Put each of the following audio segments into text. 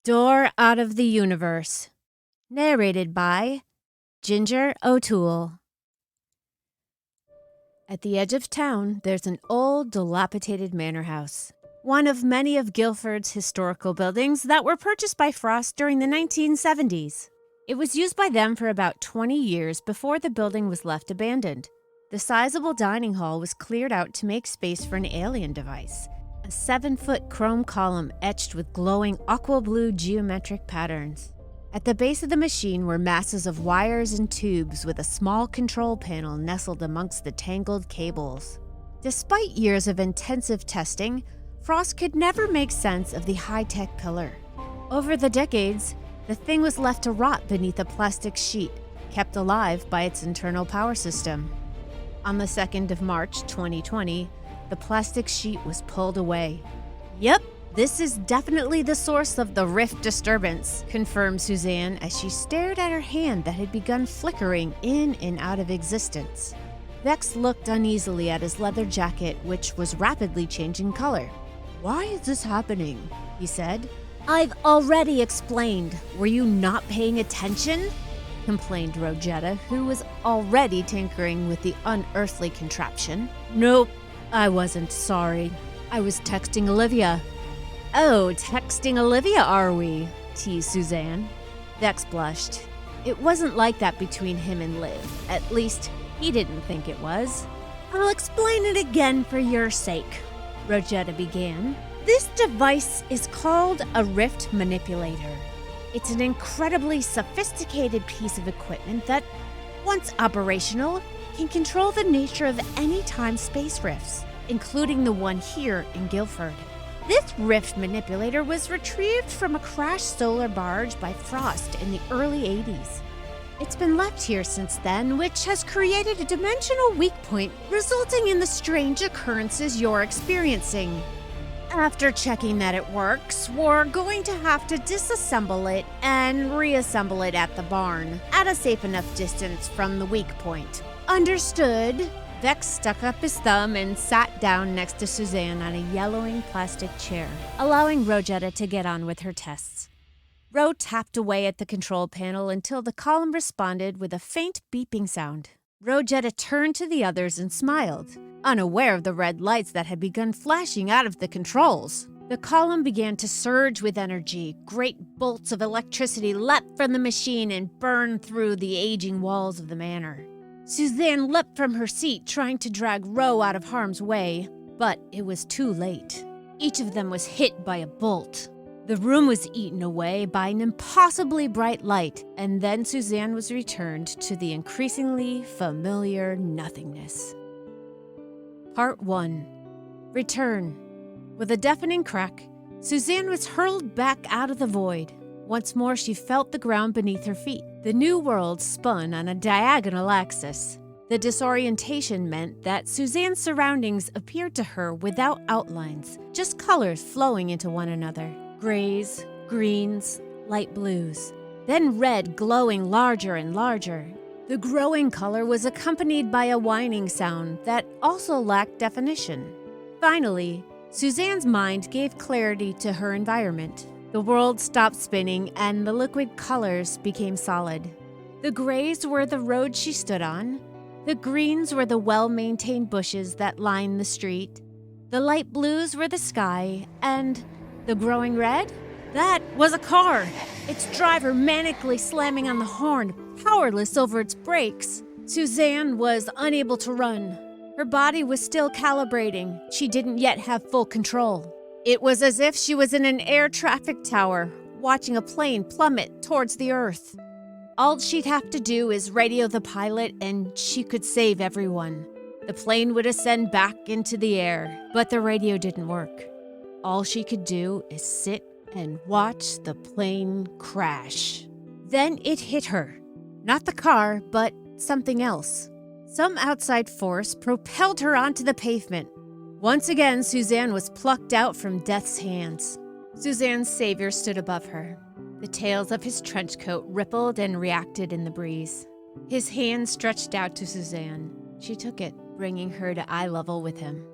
Door Out of the Universe. Narrated by Ginger O'Toole. At the edge of town, there's an old, dilapidated manor house. One of many of Guildford's historical buildings that were purchased by Frost during the 1970s. It was used by them for about 20 years before the building was left abandoned. The sizable dining hall was cleared out to make space for an alien device, a 7-foot chrome column etched with glowing aqua blue geometric patterns. At the base of the machine were masses of wires and tubes with a small control panel nestled amongst the tangled cables. Despite years of intensive testing, Frost could never make sense of the high-tech pillar. Over the decades, the thing was left to rot beneath a plastic sheet, kept alive by its internal power system. On the 2nd of March 2020, the plastic sheet was pulled away. Yep, this is definitely the source of the rift disturbance, confirmed Suzanne as she stared at her hand that had begun flickering in and out of existence. Vex looked uneasily at his leather jacket, which was rapidly changing color. "Why is this happening?" he said. "I've already explained. Were you not paying attention?" complained Rosetta, who was already tinkering with the unearthly contraption. "Nope, I wasn't sorry. I was texting Olivia." "Oh, texting Olivia, are we?" teased Suzanne. Vex blushed. It wasn't like that between him and Liv. At least, he didn't think it was. "I'll explain it again for your sake," Rosetta began. "This device is called a rift manipulator. It's an incredibly sophisticated piece of equipment that, once operational, can control the nature of any time-space rifts, including the one here in Guildford. This rift manipulator was retrieved from a crashed solar barge by Frost in the early 80s. It's been left here since then, which has created a dimensional weak point, resulting in the strange occurrences you're experiencing. After checking that it works, we're going to have to disassemble it and reassemble it at the barn, at a safe enough distance from the weak point. Understood?" Vex stuck up his thumb and sat down next to Suzanne on a yellowing plastic chair, allowing Rosetta to get on with her tests. Ro tapped away at the control panel until the column responded with a faint beeping sound. Rosetta turned to the others and smiled, unaware of the red lights that had begun flashing out of the controls. The column began to surge with energy. Great bolts of electricity leapt from the machine and burned through the aging walls of the manor. Suzanne leapt from her seat, trying to drag Ro out of harm's way, but it was too late. Each of them was hit by a bolt. The room was eaten away by an impossibly bright light, and then Suzanne was returned to the increasingly familiar nothingness. Part 1. Return. With a deafening crack, Suzanne was hurled back out of the void. Once more, she felt the ground beneath her feet. The new world spun on a diagonal axis. The disorientation meant that Suzanne's surroundings appeared to her without outlines, just colors flowing into one another. Grays, greens, light blues. Then red glowing larger and larger. The growing color was accompanied by a whining sound that also lacked definition. Finally, Suzanne's mind gave clarity to her environment. The world stopped spinning and the liquid colors became solid. The grays were the road she stood on. The greens were the well-maintained bushes that lined the street. The light blues were the sky, and the growing red? That was a car, its driver manically slamming on the horn, powerless over its brakes. Suzanne was unable to run. Her body was still calibrating. She didn't yet have full control. It was as if she was in an air traffic tower, watching a plane plummet towards the earth. All she'd have to do is radio the pilot and she could save everyone. The plane would ascend back into the air, but the radio didn't work. All she could do is sit and watch the plane crash. Then it hit her. Not the car, but something else. Some outside force propelled her onto the pavement. Once again, Suzanne was plucked out from death's hands. Suzanne's savior stood above her. The tails of his trench coat rippled and reacted in the breeze. His hand stretched out to Suzanne. She took it, bringing her to eye level with him.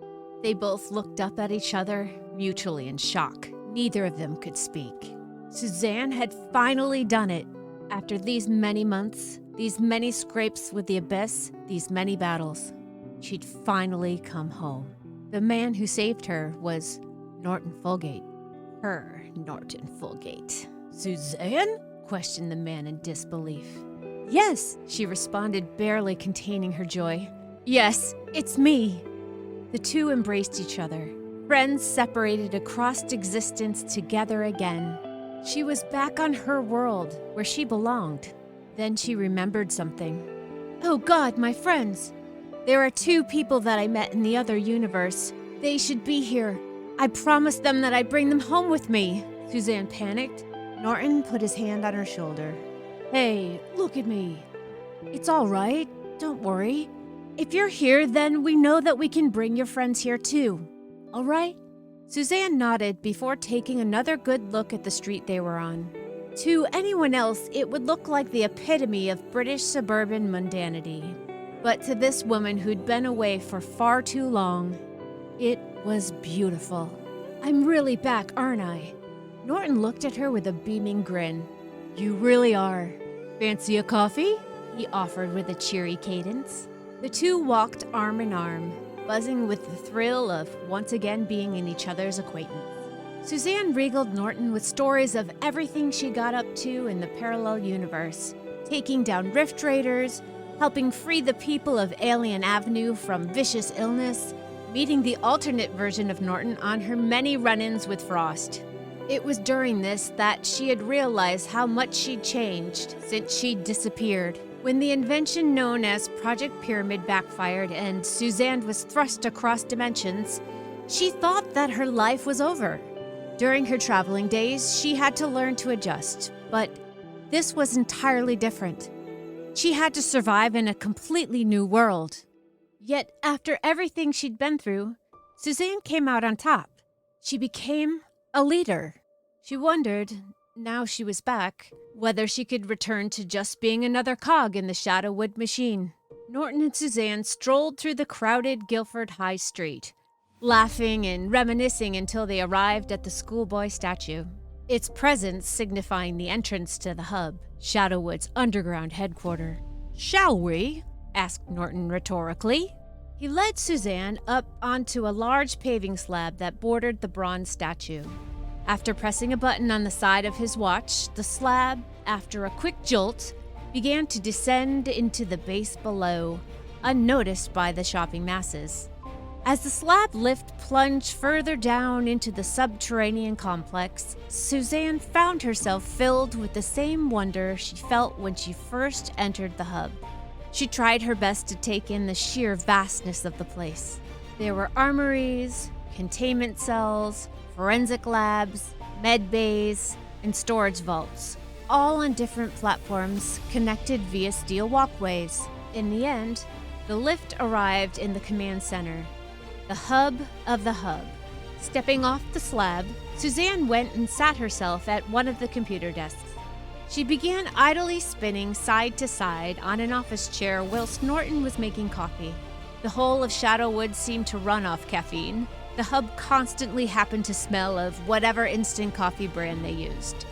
They both looked up at each other, mutually in shock. Neither of them could speak. Suzanne had finally done it. After these many months, these many scrapes with the abyss, these many battles, she'd finally come home. The man who saved her was Norton Folgate. Her Norton Folgate. Suzanne? Questioned the man in disbelief. Yes, she responded, barely containing her joy. Yes, it's me. The two embraced each other, friends separated across existence together again. She was back on her world, where she belonged. Then she remembered something. Oh God, my friends! There are two people that I met in the other universe. They should be here. I promised them that I'd bring them home with me. Suzanne panicked. Norton put his hand on her shoulder. Hey, look at me. It's all right. Don't worry. If you're here, then we know that we can bring your friends here too. All right? Suzanne nodded before taking another good look at the street they were on. To anyone else, it would look like the epitome of British suburban mundanity. But to this woman who'd been away for far too long, it was beautiful. I'm really back, aren't I? Norton looked at her with a beaming grin. You really are. Fancy a coffee? He offered with a cheery cadence. The two walked arm in arm, buzzing with the thrill of once again being in each other's acquaintance. Suzanne regaled Norton with stories of everything she got up to in the parallel universe, taking down rift raiders, helping free the people of Alien Avenue from vicious illness, meeting the alternate version of Norton on her many run-ins with Frost. It was during this that she had realized how much she'd changed since she'd disappeared. When the invention known as Project Pyramid backfired and Suzanne was thrust across dimensions, she thought that her life was over. During her traveling days, she had to learn to adjust, but this was entirely different. She had to survive in a completely new world. Yet, after everything she'd been through, Suzanne came out on top. She became a leader. She wondered, now she was back, whether she could return to just being another cog in the Shadowwood machine. Norton and Suzanne strolled through the crowded Guildford High Street, laughing and reminiscing until they arrived at the schoolboy statue, its presence signifying the entrance to the hub, Shadowwood's underground headquarters. Shall we? Asked Norton rhetorically. He led Suzanne up onto a large paving slab that bordered the bronze statue. After pressing a button on the side of his watch, the slab, after a quick jolt, began to descend into the base below, unnoticed by the shopping masses. As the slab lift plunged further down into the subterranean complex, Suzanne found herself filled with the same wonder she felt when she first entered the hub. She tried her best to take in the sheer vastness of the place. There were armories, containment cells, forensic labs, med bays, and storage vaults, all on different platforms connected via steel walkways. In the end, the lift arrived in the command center, the hub of the hub. Stepping off the slab, Suzanne went and sat herself at one of the computer desks. She began idly spinning side to side on an office chair whilst Norton was making coffee. The whole of Shadowwood seemed to run off caffeine. The hub constantly happened to smell of whatever instant coffee brand they used.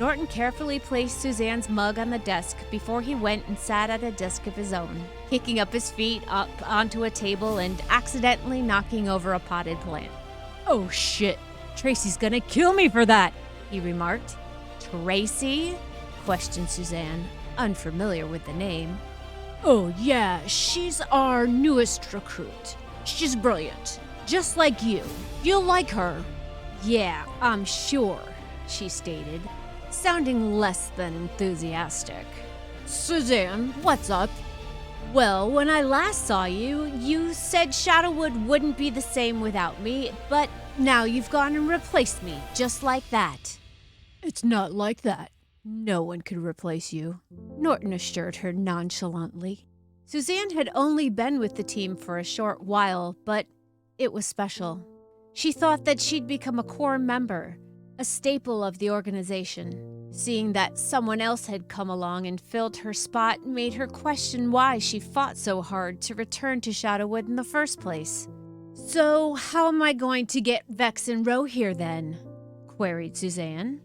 Norton carefully placed Suzanne's mug on the desk before he went and sat at a desk of his own, kicking up his feet up onto a table and accidentally knocking over a potted plant. Oh shit, Tracy's gonna kill me for that, he remarked. Tracy? Questioned Suzanne, unfamiliar with the name. Oh yeah, she's our newest recruit. She's brilliant. Just like you. You'll like her. Yeah, I'm sure, she stated, sounding less than enthusiastic. Suzanne, what's up? Well, when I last saw you, you said Shadowwood wouldn't be the same without me, but now you've gone and replaced me, just like that. It's not like that. No one could replace you, Norton assured her nonchalantly. Suzanne had only been with the team for a short while, but it was special. She thought that she'd become a core member, a staple of the organization. Seeing that someone else had come along and filled her spot made her question why she fought so hard to return to Shadowwood in the first place. So, how am I going to get Vex and Ro here then? Queried Suzanne.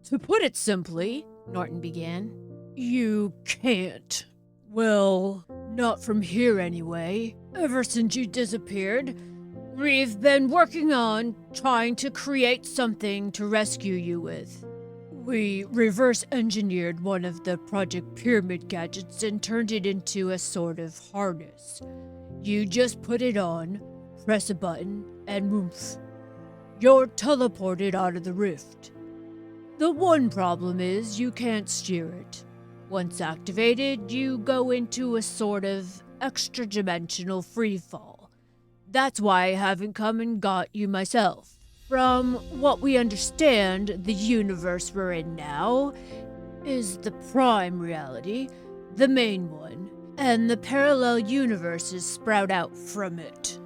To put it simply, Norton began, you can't. Well, not from here anyway. Ever since you disappeared, we've been working on trying to create something to rescue you with. We reverse engineered one of the Project Pyramid gadgets and turned it into a sort of harness. You just put it on, press a button, and woof. You're teleported out of the rift. The one problem is you can't steer it. Once activated, you go into a sort of extra-dimensional freefall. That's why I haven't come and got you myself. From what we understand, the universe we're in now is the prime reality, the main one, and the parallel universes sprout out from it.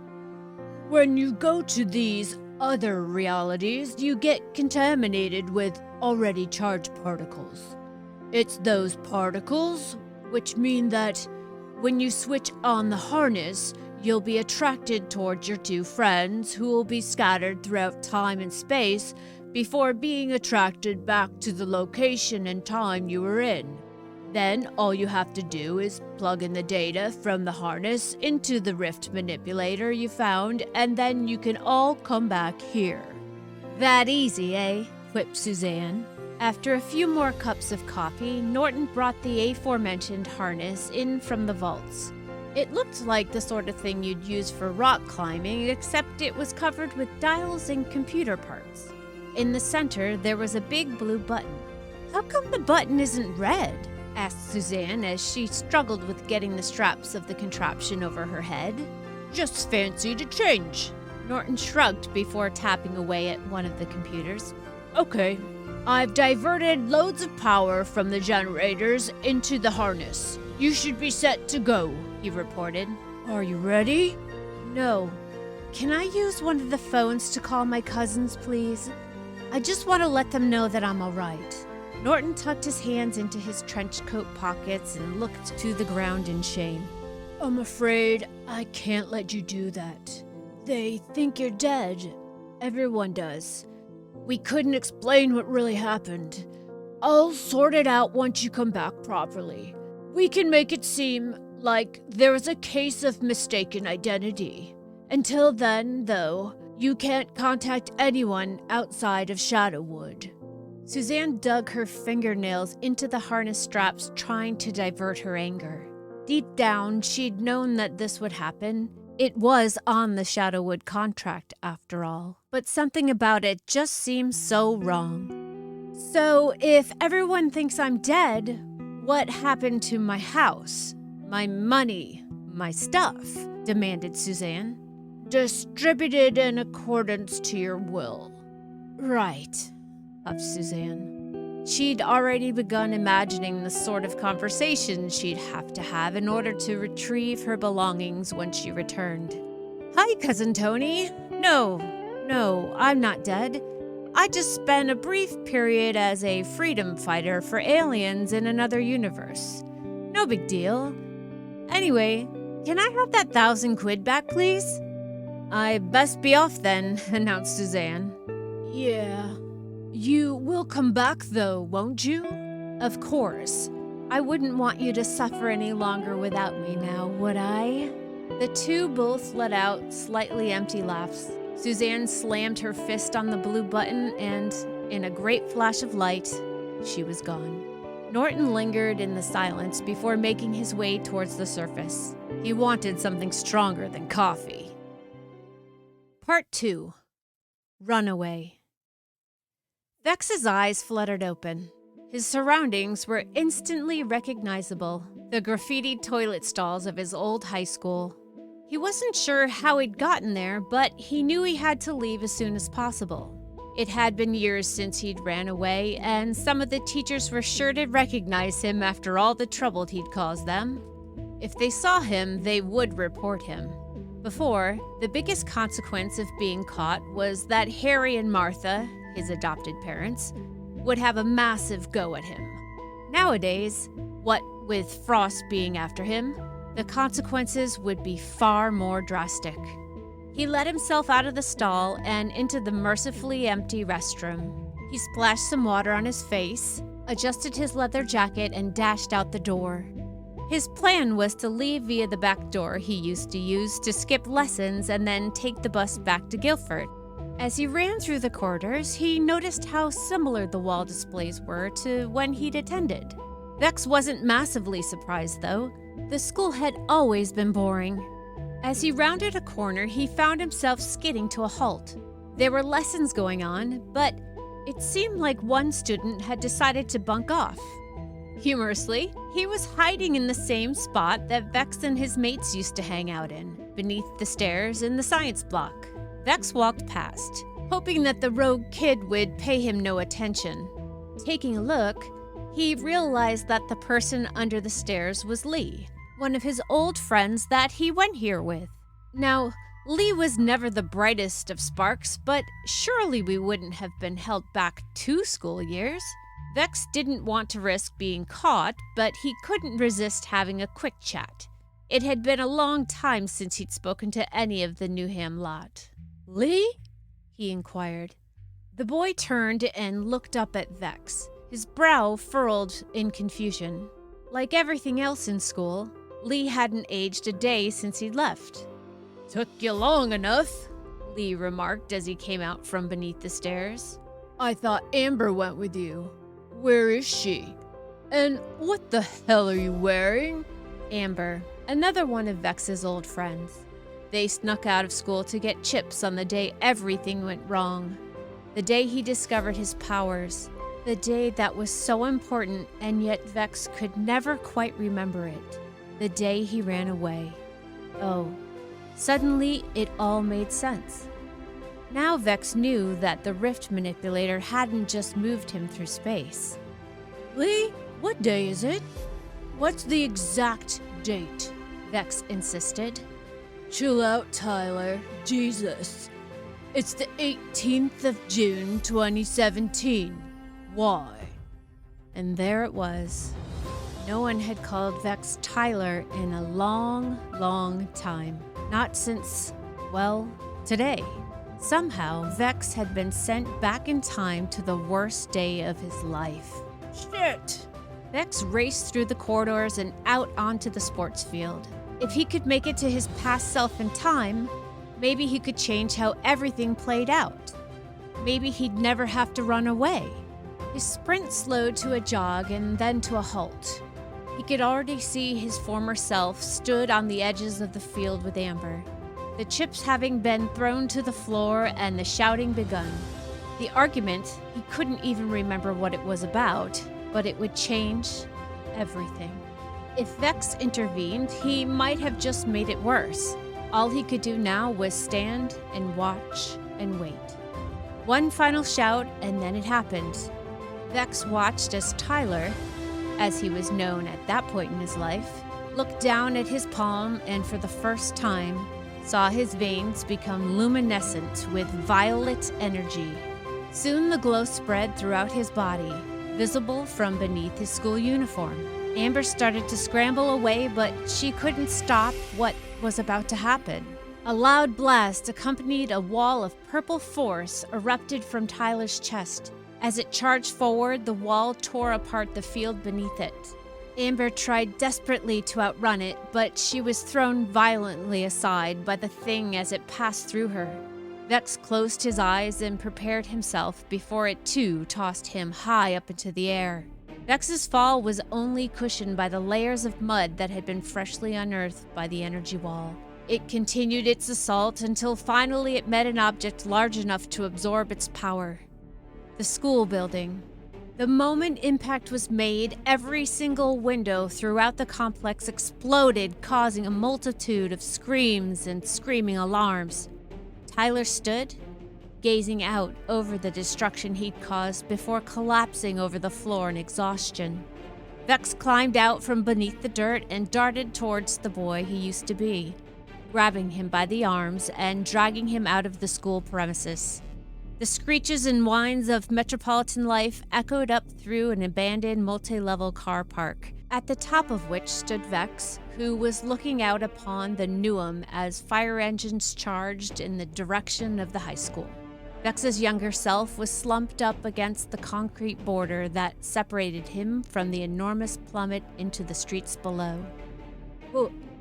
When you go to these other realities, you get contaminated with already charged particles. It's those particles which mean that when you switch on the harness, you'll be attracted towards your two friends who will be scattered throughout time and space before being attracted back to the location and time you were in. Then all you have to do is plug in the data from the harness into the rift manipulator you found, and then you can all come back here. That easy, eh? Quipped Suzanne. After a few more cups of coffee, Norton brought the aforementioned harness in from the vaults. It looked like the sort of thing you'd use for rock climbing, except it was covered with dials and computer parts. In the center, there was a big blue button. How come the button isn't red? Asked Suzanne as she struggled with getting the straps of the contraption over her head. Just fancy to change. Norton shrugged before tapping away at one of the computers. Okay, I've diverted loads of power from the generators into the harness. You should be set to go, he reported. Are you ready? No. Can I use one of the phones to call my cousins, please? I just want to let them know that I'm all right. Norton tucked his hands into his trench coat pockets and looked to the ground in shame. I'm afraid I can't let you do that. They think you're dead. Everyone does. We couldn't explain what really happened. I'll sort it out once you come back properly. We can make it seem like there was a case of mistaken identity. Until then, though, you can't contact anyone outside of Shadowwood. Suzanne dug her fingernails into the harness straps, trying to divert her anger. Deep down, she'd known that this would happen. It was on the Shadowwood contract, after all. But something about it just seemed so wrong. So, if everyone thinks I'm dead, what happened to my house, my money, my stuff? Demanded Suzanne. Distributed in accordance to your will. Right, puffed Suzanne. She'd already begun imagining the sort of conversation she'd have to have in order to retrieve her belongings when she returned. Hi, Cousin Tony. No, I'm not dead. I just spent a brief period as a freedom fighter for aliens in another universe. No big deal. Anyway, can I have that 1,000 quid back, please? I best be off then, announced Suzanne. Yeah. You will come back though, won't you? Of course. I wouldn't want you to suffer any longer without me now, would I? The two both let out slightly empty laughs. Suzanne slammed her fist on the blue button and, in a great flash of light, she was gone. Norton lingered in the silence before making his way towards the surface. He wanted something stronger than coffee. Part 2. Runaway. Vex's eyes fluttered open. His surroundings were instantly recognizable, the graffitied toilet stalls of his old high school. He wasn't sure how he'd gotten there, but he knew he had to leave as soon as possible. It had been years since he'd ran away, and some of the teachers were sure to recognize him after all the trouble he'd caused them. If they saw him, they would report him. Before, the biggest consequence of being caught was that Harry and Martha, his adopted parents, would have a massive go at him. Nowadays, what with Frost being after him, the consequences would be far more drastic. He let himself out of the stall and into the mercifully empty restroom. He splashed some water on his face, adjusted his leather jacket, and dashed out the door. His plan was to leave via the back door he used to use to skip lessons and then take the bus back to Guilford. As he ran through the corridors, he noticed how similar the wall displays were to when he'd attended. Vex wasn't massively surprised, though. The school had always been boring. As he rounded a corner, he found himself skidding to a halt. There were lessons going on, but it seemed like one student had decided to bunk off. Humorously, he was hiding in the same spot that Vex and his mates used to hang out in, beneath the stairs in the science block. Vex walked past, hoping that the rogue kid would pay him no attention. Taking a look, he realized that the person under the stairs was Lee, one of his old friends that he went here with. Now, Lee was never the brightest of sparks, but surely we wouldn't have been held back 2 school years. Vex didn't want to risk being caught, but he couldn't resist having a quick chat. It had been a long time since he'd spoken to any of the Newham lot. "Lee?" he inquired. The boy turned and looked up at Vex, his brow furrowed in confusion. Like everything else in school, Lee hadn't aged a day since he'd left. "Took you long enough," Lee remarked as he came out from beneath the stairs. "I thought Amber went with you. Where is she? And what the hell are you wearing?" Amber, another one of Vex's old friends. They snuck out of school to get chips on the day everything went wrong. The day he discovered his powers. The day that was so important, and yet Vex could never quite remember it. The day he ran away. Oh, suddenly it all made sense. Now Vex knew that the rift manipulator hadn't just moved him through space. "Lee, what day is it? What's the exact date?" Vex insisted. "Chill out, Tyler. Jesus. It's the 18th of June, 2017. Why?" And there it was. No one had called Vex Tyler in a long, long time. Not since, well, today. Somehow, Vex had been sent back in time to the worst day of his life. Shit! Vex raced through the corridors and out onto the sports field. If he could make it to his past self in time, maybe he could change how everything played out. Maybe he'd never have to run away. His sprint slowed to a jog and then to a halt. He could already see his former self stood on the edges of the field with Amber, the chips having been thrown to the floor and the shouting begun. The argument, he couldn't even remember what it was about, but it would change everything. If Vex intervened, he might have just made it worse. All he could do now was stand and watch and wait. One final shout, and then it happened. Vex watched as Tyler, as he was known at that point in his life, looked down at his palm and for the first time saw his veins become luminescent with violet energy. Soon the glow spread throughout his body, visible from beneath his school uniform. Amber started to scramble away, but she couldn't stop what was about to happen. A loud blast accompanied a wall of purple force erupted from Tyler's chest. As it charged forward, the wall tore apart the field beneath it. Amber tried desperately to outrun it, but she was thrown violently aside by the thing as it passed through her. Vex closed his eyes and prepared himself before it too tossed him high up into the air. Vex's fall was only cushioned by the layers of mud that had been freshly unearthed by the energy wall. It continued its assault until finally it met an object large enough to absorb its power. The school building. The moment impact was made, every single window throughout the complex exploded, causing a multitude of screams and screaming alarms. Tyler stood, gazing out over the destruction he'd caused before collapsing over the floor in exhaustion. Vex climbed out from beneath the dirt and darted towards the boy he used to be, grabbing him by the arms and dragging him out of the school premises. The screeches and whines of metropolitan life echoed up through an abandoned multi-level car park, at the top of which stood Vex, who was looking out upon the Newham as fire engines charged in the direction of the high school. Vex's younger self was slumped up against the concrete border that separated him from the enormous plummet into the streets below.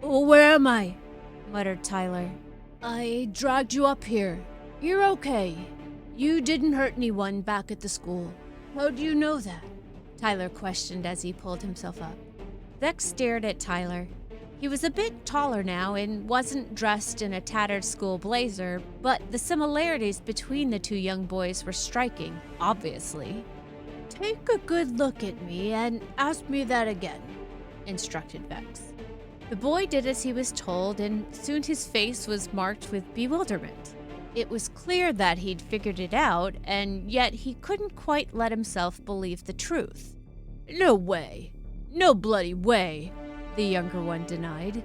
Where am I? Muttered Tyler. I dragged you up here. You're okay. You didn't hurt anyone back at the school. How do you know that? Tyler questioned as he pulled himself up. Vex stared at Tyler. He was a bit taller now and wasn't dressed in a tattered school blazer, but the similarities between the two young boys were striking, obviously. Take a good look at me and ask me that again, instructed Vex. The boy did as he was told, and soon his face was marked with bewilderment. It was clear that he'd figured it out, and yet he couldn't quite let himself believe the truth. No way. No bloody way, the younger one denied.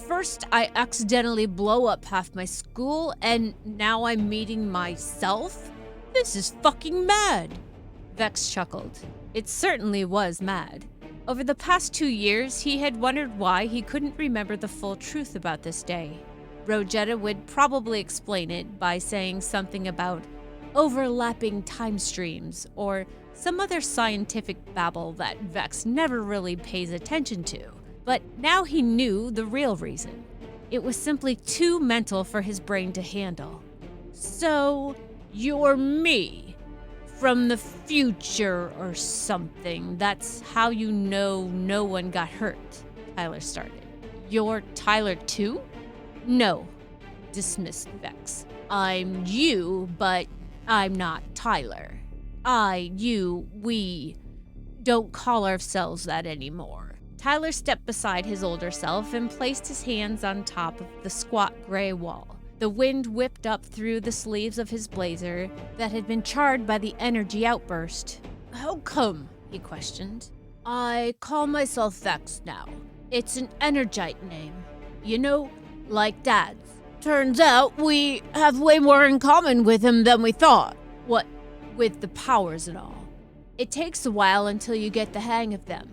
First, I accidentally blow up half my school, and now I'm meeting myself? This is fucking mad. Vex chuckled. It certainly was mad. Over the past 2 years, he had wondered why he couldn't remember the full truth about this day. Rogetta would probably explain it by saying something about overlapping time streams or some other scientific babble that Vex never really pays attention to. But now he knew the real reason. It was simply too mental for his brain to handle. So, you're me. From the future or something. That's how you know no one got hurt, Tyler started. You're Tyler too? No, dismissed Vex. I'm you, but I'm not Tyler. We don't call ourselves that anymore. Tyler stepped beside his older self and placed his hands on top of the squat gray wall. The wind whipped up through the sleeves of his blazer that had been charred by the energy outburst. How come? He questioned. I call myself Vex now. It's an Energite name. You know, like Dad's. Turns out we have way more in common with him than we thought. What with the powers and all. It takes a while until you get the hang of them.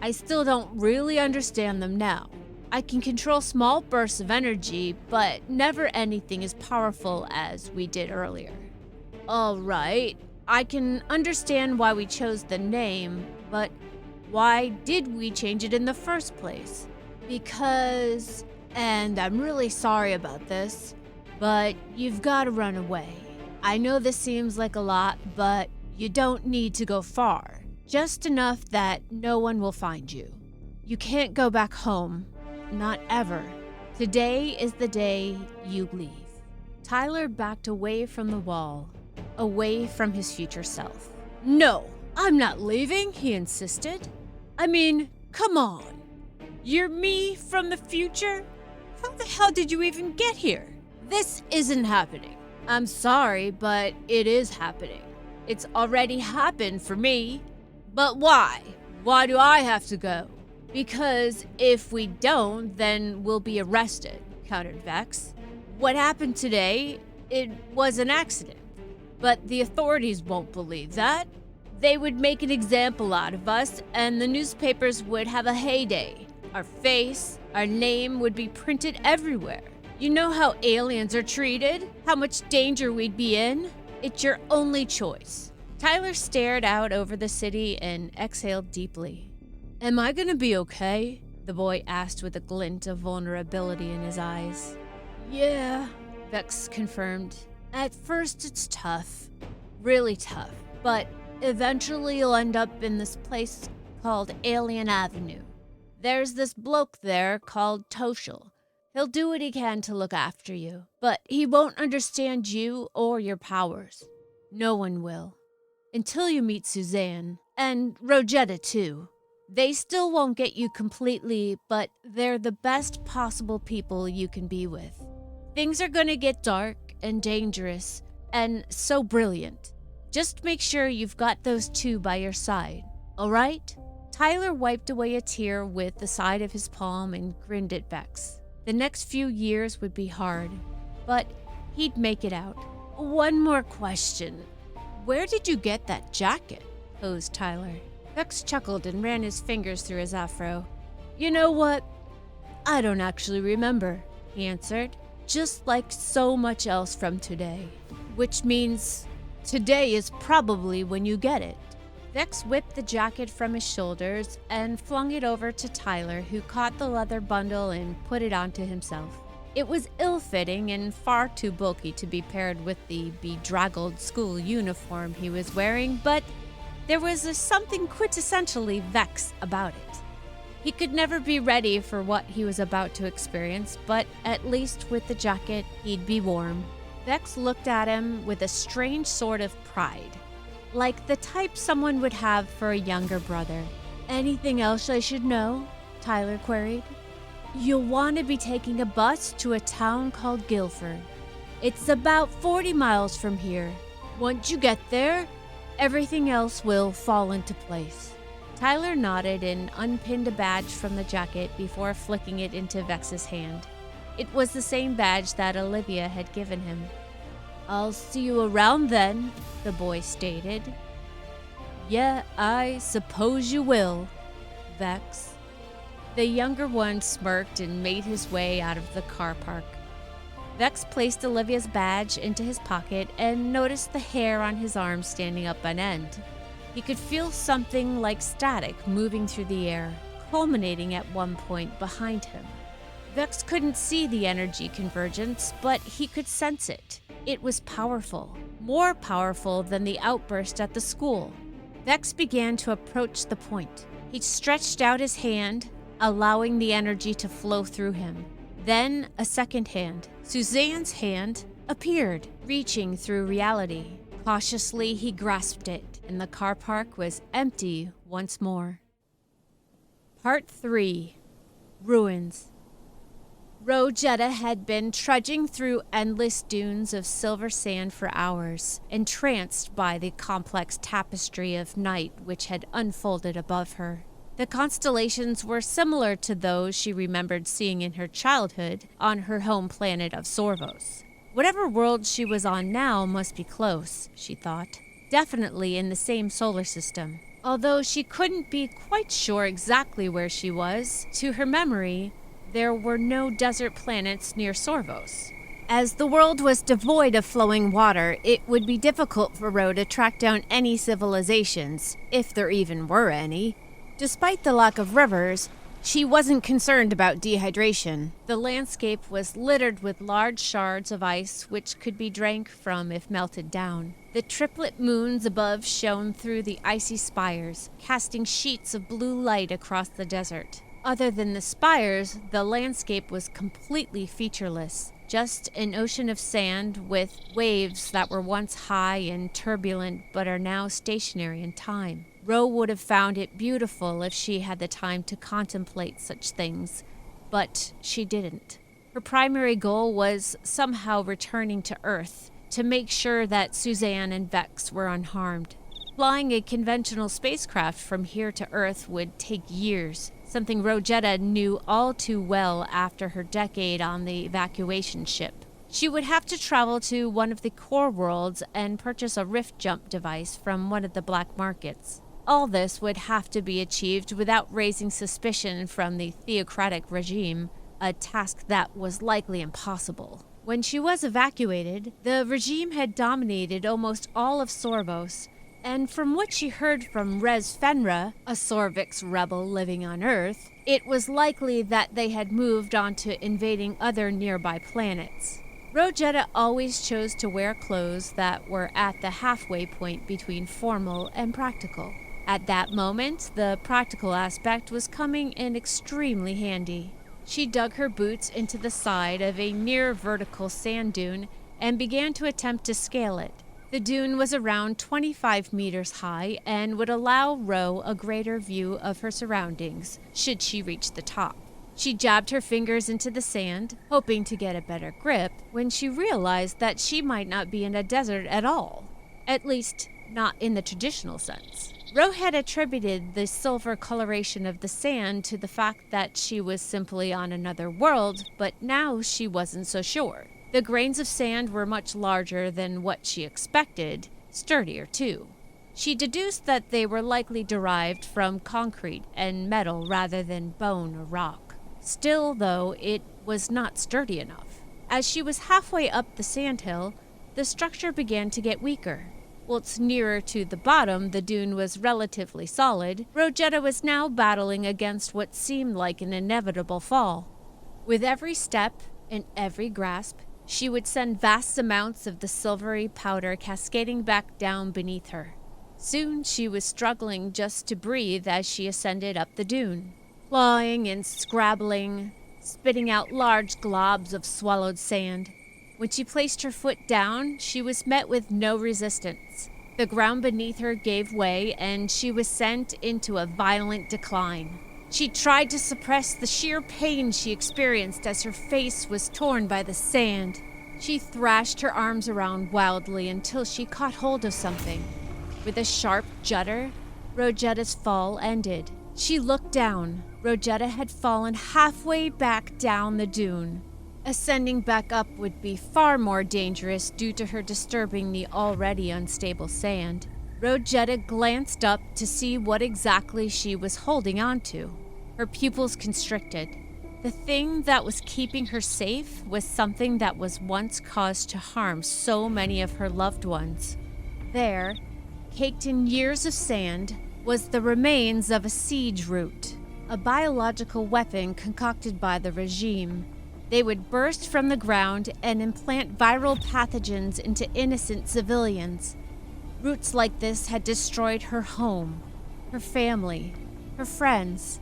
I still don't really understand them now. I can control small bursts of energy, but never anything as powerful as we did earlier. All right, I can understand why we chose the name, but why did we change it in the first place? Because, and I'm really sorry about this, but you've got to run away. I know this seems like a lot, but you don't need to go far. Just enough that no one will find you. You can't go back home. Not ever. Today is the day you leave. Tyler backed away from the wall, away from his future self. No, I'm not leaving, he insisted. I mean, come on. You're me from the future? How the hell did you even get here? This isn't happening. I'm sorry, but it is happening. It's already happened for me. But why? Why do I have to go? Because if we don't, then we'll be arrested, countered Vex. What happened today, it was an accident. But the authorities won't believe that. They would make an example out of us, and the newspapers would have a heyday. Our face, our name would be printed everywhere. You know how aliens are treated? How much danger we'd be in? It's your only choice. Tyler stared out over the city and exhaled deeply. Am I gonna be okay? The boy asked with a glint of vulnerability in his eyes. Yeah, Vex confirmed. At first it's tough. Really tough. But eventually you'll end up in this place called Alien Avenue. There's this bloke there called Toole. He'll do what he can to look after you, but he won't understand you or your powers. No one will. Until you meet Suzanne, and Rogetta too. They still won't get you completely, but they're the best possible people you can be with. Things are gonna get dark and dangerous, and so brilliant. Just make sure you've got those two by your side, alright? Tyler wiped away a tear with the side of his palm and grinned at Vex. The next few years would be hard, but he'd make it out. One more question. Where did you get that jacket? Posed Tyler. Vex chuckled and ran his fingers through his afro. You know what? I don't actually remember, he answered. Just like so much else from today. which means today is probably when you get it. Vex whipped the jacket from his shoulders and flung it over to Tyler, who caught the leather bundle and put it onto himself. It was ill-fitting and far too bulky to be paired with the bedraggled school uniform he was wearing, but there was something quintessentially Vex about it. He could never be ready for what he was about to experience, but at least with the jacket, he'd be warm. Vex looked at him with a strange sort of pride, like the type someone would have for a younger brother. "Anything else I should know?" Tyler queried. "You'll want to be taking a bus to a town called Guilford. It's about 40 miles from here. Once you get there, everything else will fall into place." Tyler nodded and unpinned a badge from the jacket before flicking it into Vex's hand. It was the same badge that Olivia had given him. "I'll see you around then," the boy stated. "Yeah, I suppose you will, Vex." The younger one smirked and made his way out of the car park. Vex placed Olivia's badge into his pocket and noticed the hair on his arm standing up on end. He could feel something like static moving through the air, culminating at one point behind him. Vex couldn't see the energy convergence, but he could sense it. It was powerful, more powerful than the outburst at the school. Vex began to approach the point. He stretched out his hand, allowing the energy to flow through him. Then a second hand, Suzanne's hand, appeared, reaching through reality. Cautiously, he grasped it, and the car park was empty once more. Part 3. Ruins. Rojetta had been trudging through endless dunes of silver sand for hours, entranced by the complex tapestry of night which had unfolded above her. The constellations were similar to those she remembered seeing in her childhood on her home planet of Sorvos. Whatever world she was on now must be close, she thought. Definitely in the same solar system. Although she couldn't be quite sure exactly where she was, to her memory, there were no desert planets near Sorvos. As the world was devoid of flowing water, it would be difficult for Ro to track down any civilizations, if there even were any. Despite the lack of rivers, she wasn't concerned about dehydration. The landscape was littered with large shards of ice which could be drank from if melted down. The triplet moons above shone through the icy spires, casting sheets of blue light across the desert. Other than the spires, the landscape was completely featureless. Just an ocean of sand with waves that were once high and turbulent but are now stationary in time. Ro would have found it beautiful if she had the time to contemplate such things, but she didn't. Her primary goal was somehow returning to Earth to make sure that Suzanne and Vex were unharmed. Flying a conventional spacecraft from here to Earth would take years, something Rojetta knew all too well after her decade on the evacuation ship. She would have to travel to one of the core worlds and purchase a rift jump device from one of the black markets. All this would have to be achieved without raising suspicion from the theocratic regime, a task that was likely impossible. When she was evacuated, the regime had dominated almost all of Sorvos, and from what she heard from Rez Fenra, a Sorvix rebel living on Earth, it was likely that they had moved on to invading other nearby planets. Rojetta always chose to wear clothes that were at the halfway point between formal and practical. At that moment, the practical aspect was coming in extremely handy. She dug her boots into the side of a near-vertical sand dune and began to attempt to scale it. The dune was around 25 meters high and would allow Ro a greater view of her surroundings, should she reach the top. She jabbed her fingers into the sand, hoping to get a better grip, when she realized that she might not be in a desert at all. At least, not in the traditional sense. Ro had attributed the silver coloration of the sand to the fact that she was simply on another world, but now she wasn't so sure. The grains of sand were much larger than what she expected, sturdier too. She deduced that they were likely derived from concrete and metal rather than bone or rock. Still, though, it was not sturdy enough. As she was halfway up the sandhill, the structure began to get weaker. Whilst nearer to the bottom, the dune was relatively solid, Rogetta was now battling against what seemed like an inevitable fall. With every step and every grasp, she would send vast amounts of the silvery powder cascading back down beneath her. Soon she was struggling just to breathe as she ascended up the dune, clawing and scrabbling, spitting out large globs of swallowed sand. When she placed her foot down, she was met with no resistance. The ground beneath her gave way, and she was sent into a violent decline. She tried to suppress the sheer pain she experienced as her face was torn by the sand. She thrashed her arms around wildly until she caught hold of something. With a sharp judder, Rogetta's fall ended. She looked down. Rogetta had fallen halfway back down the dune. Ascending back up would be far more dangerous due to her disturbing the already unstable sand. Rogetta glanced up to see what exactly she was holding onto. Her pupils constricted. The thing that was keeping her safe was something that was once caused to harm so many of her loved ones. There, caked in years of sand, was the remains of a siege root, a biological weapon concocted by the regime. They would burst from the ground and implant viral pathogens into innocent civilians. Roots like this had destroyed her home, her family, her friends.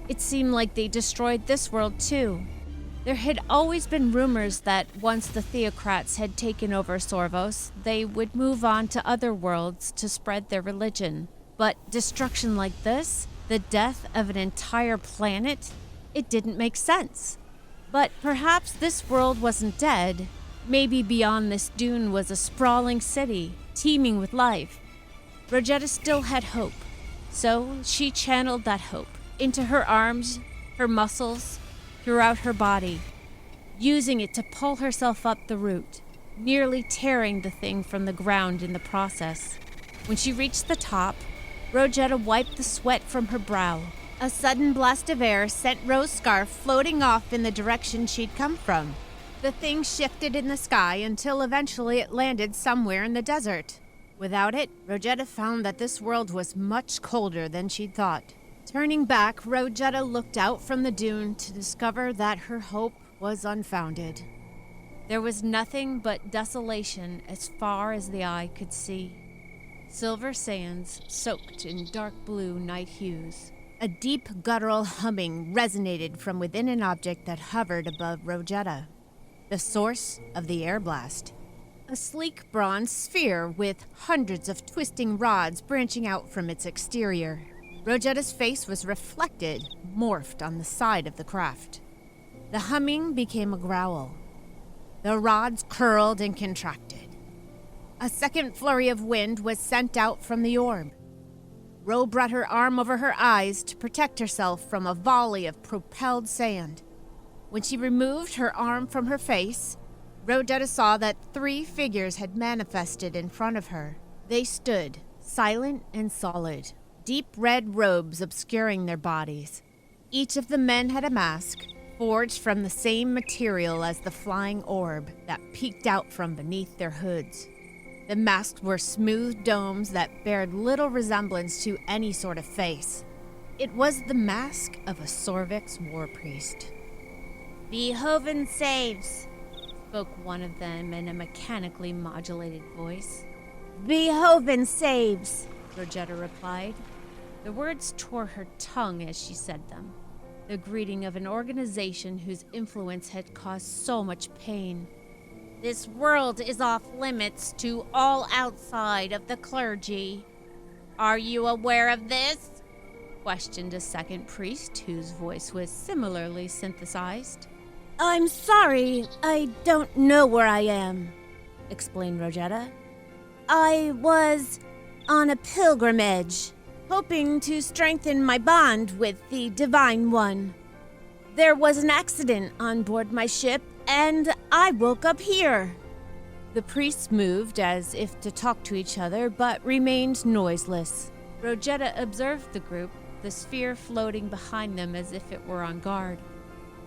It seemed like they destroyed this world too. There had always been rumors that once the theocrats had taken over Sorvos, they would move on to other worlds to spread their religion. But destruction like this, the death of an entire planet, it didn't make sense. But perhaps this world wasn't dead. Maybe beyond this dune was a sprawling city, teeming with life. Rogetta still had hope, so she channeled that hope into her arms, her muscles, throughout her body, using it to pull herself up the root, nearly tearing the thing from the ground in the process. When she reached the top, Rogetta wiped the sweat from her brow. A sudden blast of air sent Ro's scarf floating off in the direction she'd come from. The thing shifted in the sky until eventually it landed somewhere in the desert. Without it, Rogetta found that this world was much colder than she'd thought. Turning back, Rogetta looked out from the dune to discover that her hope was unfounded. There was nothing but desolation as far as the eye could see. Silver sands soaked in dark blue night hues. A deep guttural humming resonated from within an object that hovered above Rogetta, the source of the air blast. A sleek bronze sphere with hundreds of twisting rods branching out from its exterior. Rogetta's face was reflected, morphed on the side of the craft. The humming became a growl. The rods curled and contracted. A second flurry of wind was sent out from the orb. Ro brought her arm over her eyes to protect herself from a volley of propelled sand. When she removed her arm from her face, Rogetta saw that 3 figures had manifested in front of her. They stood, silent and solid, deep red robes obscuring their bodies. Each of the men had a mask, forged from the same material as the flying orb that peeked out from beneath their hoods. The masks were smooth domes that bared little resemblance to any sort of face. It was the mask of a Sorvix war priest. "Behoven saves," spoke one of them in a mechanically modulated voice. "Behoven saves," Rogetta replied. The words tore her tongue as she said them, the greeting of an organization whose influence had caused so much pain. "This world is off limits to all outside of the clergy. Are you aware of this?" questioned a second priest whose voice was similarly synthesized. "I'm sorry, I don't know where I am," explained Rogetta. "I was on a pilgrimage, hoping to strengthen my bond with the Divine One. There was an accident on board my ship, and I woke up here." The priests moved as if to talk to each other, but remained noiseless. Rogetta observed the group, the sphere floating behind them as if it were on guard.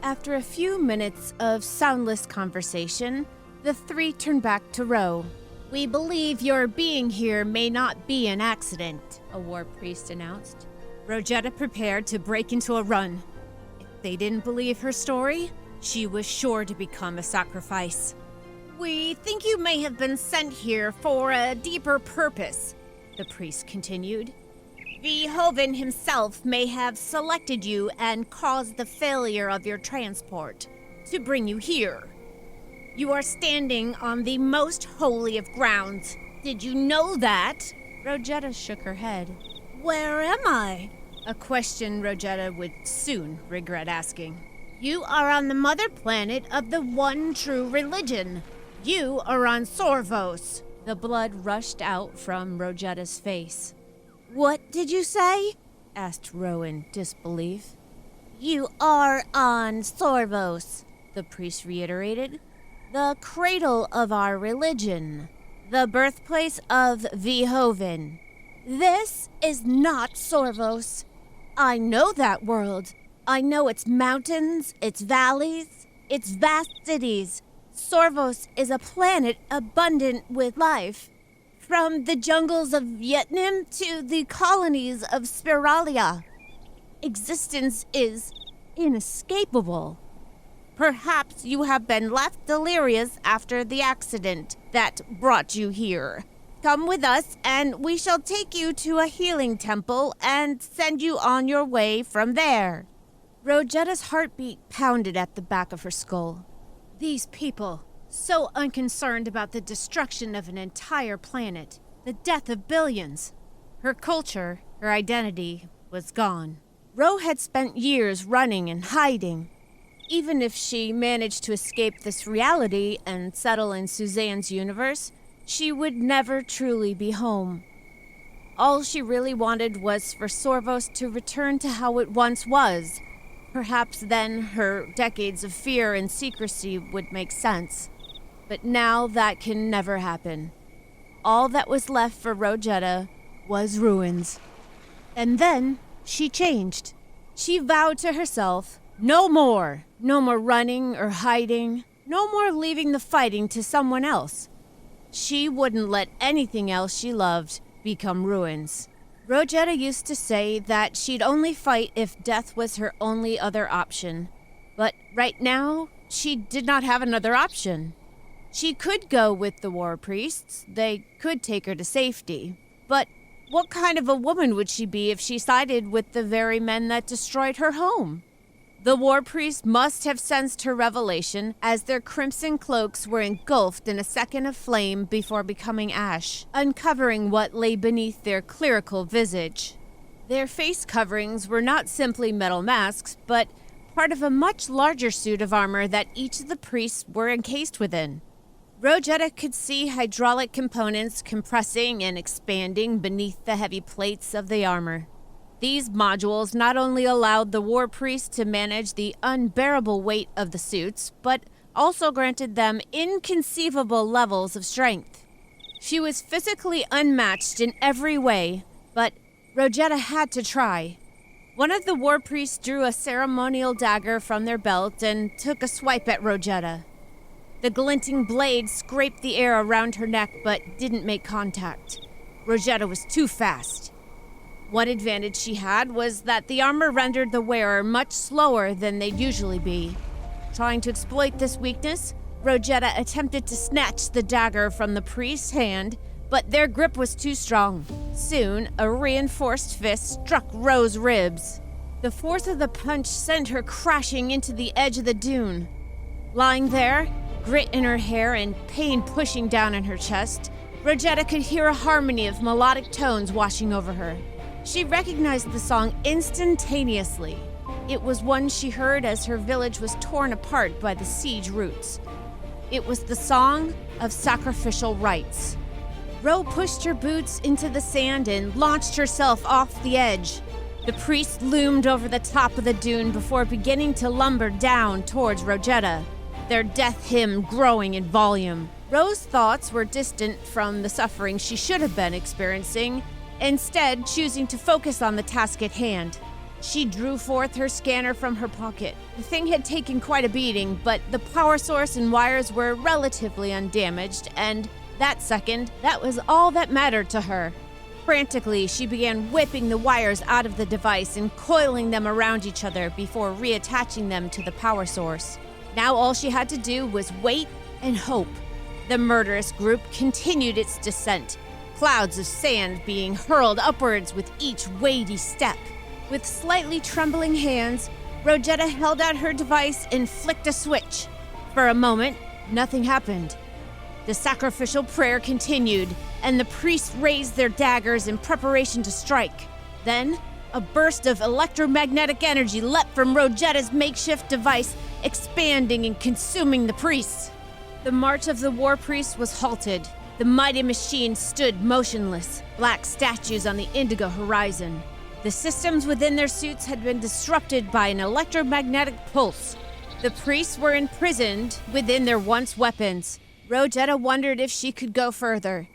After a few minutes of soundless conversation, The three turned back to Ro. "We believe your being here may not be an accident," a war priest announced. Rogetta prepared to break into a run. If they didn't believe her story, she was sure to become a sacrifice. "We think you may have been sent here for a deeper purpose," the priest continued. "Vehoven himself may have selected you and caused the failure of your transport to bring you here. You are standing on the most holy of grounds. Did you know that?" Rogetta shook her head. "Where am I?" A question Rogetta would soon regret asking. "You are on the mother planet of the one true religion. You are on Sorvos." The blood rushed out from Rogetta's face. "What did you say?" asked Ro in disbelief. "You are on Sorvos," the priest reiterated. "The cradle of our religion. The birthplace of Vehoven. This is not Sorvos. I know that world. I know its mountains, its valleys, its vast cities. Sorvos is a planet abundant with life. From the jungles of Vietnam to the colonies of Spiralia. Existence is inescapable. Perhaps you have been left delirious after the accident that brought you here. Come with us, and we shall take you to a healing temple and send you on your way from there." Rogetta's heartbeat pounded at the back of her skull. These people, so unconcerned about the destruction of an entire planet, the death of billions. Her culture, her identity, was gone. Ro had spent years running and hiding. Even if she managed to escape this reality and settle in Suzanne's universe, she would never truly be home. All she really wanted was for Sorvos to return to how it once was. Perhaps then her decades of fear and secrecy would make sense. But now that can never happen. All that was left for Rogetta was ruins. And then she changed. She vowed to herself, no more running or hiding, no more leaving the fighting to someone else. She wouldn't let anything else she loved become ruins. Rogetta used to say that she'd only fight if death was her only other option. But right now, she did not have another option. She could go with the war priests. They could take her to safety. But what kind of a woman would she be if she sided with the very men that destroyed her home? The war priests must have sensed her revelation, as their crimson cloaks were engulfed in a second of flame before becoming ash, uncovering what lay beneath their clerical visage. Their face coverings were not simply metal masks, but part of a much larger suit of armor that each of the priests were encased within. Rogetta could see hydraulic components compressing and expanding beneath the heavy plates of the armor. These modules not only allowed the war priest to manage the unbearable weight of the suits, but also granted them inconceivable levels of strength. She was physically unmatched in every way, but Rogetta had to try. One of the war priests drew a ceremonial dagger from their belt and took a swipe at Rogetta. The glinting blade scraped the air around her neck but didn't make contact. Rogetta was too fast. One advantage she had was that the armor rendered the wearer much slower than they'd usually be. Trying to exploit this weakness, Rogetta attempted to snatch the dagger from the priest's hand, but their grip was too strong. Soon, a reinforced fist struck Ro's ribs. The force of the punch sent her crashing into the edge of the dune. Lying there, grit in her hair and pain pushing down in her chest, Rogetta could hear a harmony of melodic tones washing over her. She recognized the song instantaneously. It was one she heard as her village was torn apart by the siege roots. It was the song of sacrificial rites. Ro pushed her boots into the sand and launched herself off the edge. The priest loomed over the top of the dune before beginning to lumber down towards Rogetta, their death hymn growing in volume. Ro's thoughts were distant from the suffering she should have been experiencing, instead choosing to focus on the task at hand. She drew forth her scanner from her pocket. The thing had taken quite a beating, but the power source and wires were relatively undamaged, and that second, that was all that mattered to her. Frantically, she began whipping the wires out of the device and coiling them around each other before reattaching them to the power source. Now all she had to do was wait and hope. The murderous group continued its descent, clouds of sand being hurled upwards with each weighty step. With slightly trembling hands, Rogetta held out her device and flicked a switch. For a moment, nothing happened. The sacrificial prayer continued, and the priests raised their daggers in preparation to strike. Then, a burst of electromagnetic energy leapt from Rogetta's makeshift device, expanding and consuming the priests. The march of the war priests was halted. The mighty machine stood motionless, black statues on the indigo horizon. The systems within their suits had been disrupted by an electromagnetic pulse. The priests were imprisoned within their once weapons. Rogetta wondered if she could go further.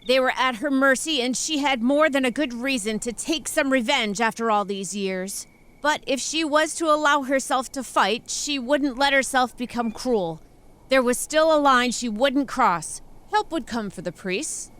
They were at her mercy, and she had more than a good reason to take some revenge after all these years. But if she was to allow herself to fight, she wouldn't let herself become cruel. There was still a line she wouldn't cross. Help would come for the priests.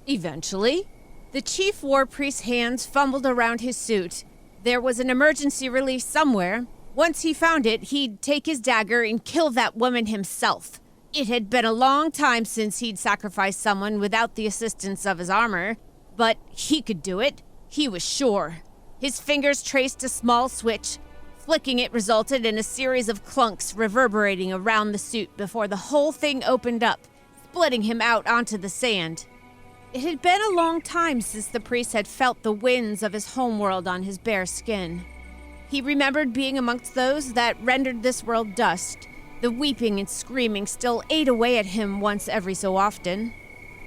Eventually. The chief war priest's hands fumbled around his suit. There was an emergency release somewhere. Once he found it, he'd take his dagger and kill that woman himself. It had been a long time since he'd sacrificed someone without the assistance of his armor, but he could do it. He was sure. His fingers traced a small switch. Flicking it resulted in a series of clunks reverberating around the suit before the whole thing opened up, splitting him out onto the sand. It had been a long time since the priest had felt the winds of his homeworld on his bare skin. He remembered being amongst those that rendered this world dust. The weeping and screaming still ate away at him once every so often.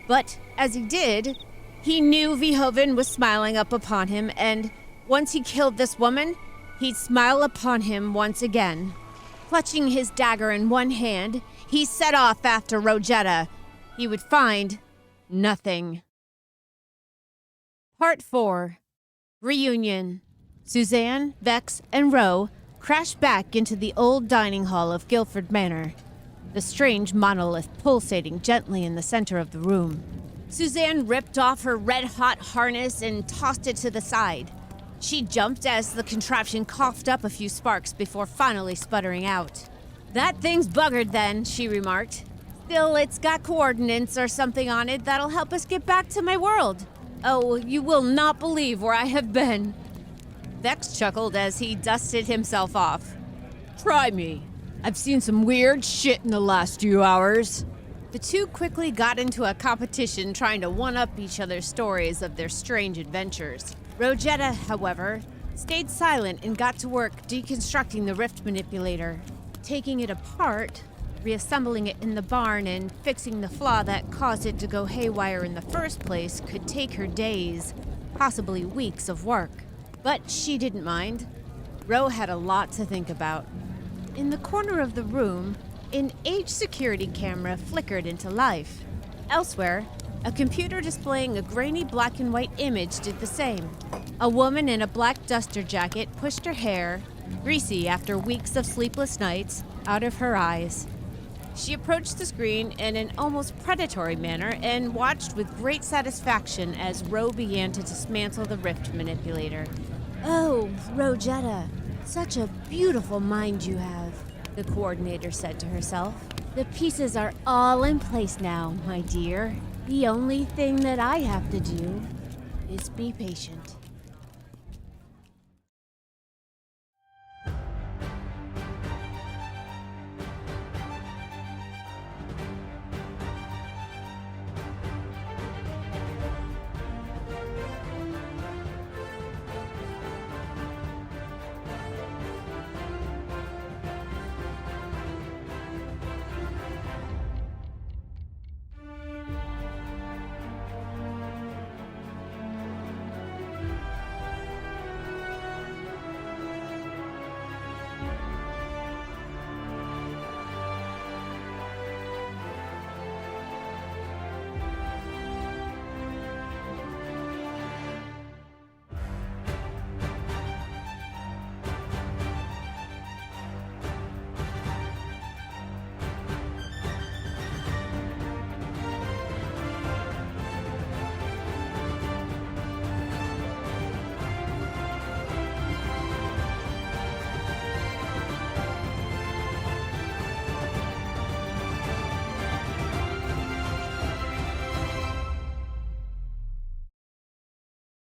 But as he did, he knew Vihoven was smiling up upon him, and once he killed this woman, he'd smile upon him once again. Clutching his dagger in one hand, he set off after Rogetta. He would find nothing. Part 4. Reunion. Suzanne, Vex, and Ro crashed back into the old dining hall of Guilford Manor, the strange monolith pulsating gently in the center of the room. Suzanne ripped off her red-hot harness and tossed it to the side. She jumped as the contraption coughed up a few sparks before finally sputtering out. "That thing's buggered then," she remarked. "Still, it's got coordinates or something on it that'll help us get back to my world. Oh, you will not believe where I have been." Vex chuckled as he dusted himself off. "Try me. I've seen some weird shit in the last few hours." The two quickly got into a competition trying to one-up each other's stories of their strange adventures. Rogetta, however, stayed silent and got to work deconstructing the rift manipulator. Taking it apart, reassembling it in the barn, and fixing the flaw that caused it to go haywire in the first place could take her days, possibly weeks of work. But she didn't mind. Ro had a lot to think about. In the corner of the room, an age security camera flickered into life. Elsewhere, a computer displaying a grainy black and white image did the same. A woman in a black duster jacket pushed her hair, greasy after weeks of sleepless nights, out of her eyes. She approached the screen in an almost predatory manner and watched with great satisfaction as Ro began to dismantle the rift manipulator. "Oh, Rogetta, such a beautiful mind you have," the coordinator said to herself. "The pieces are all in place now, my dear. The only thing that I have to do is be patient."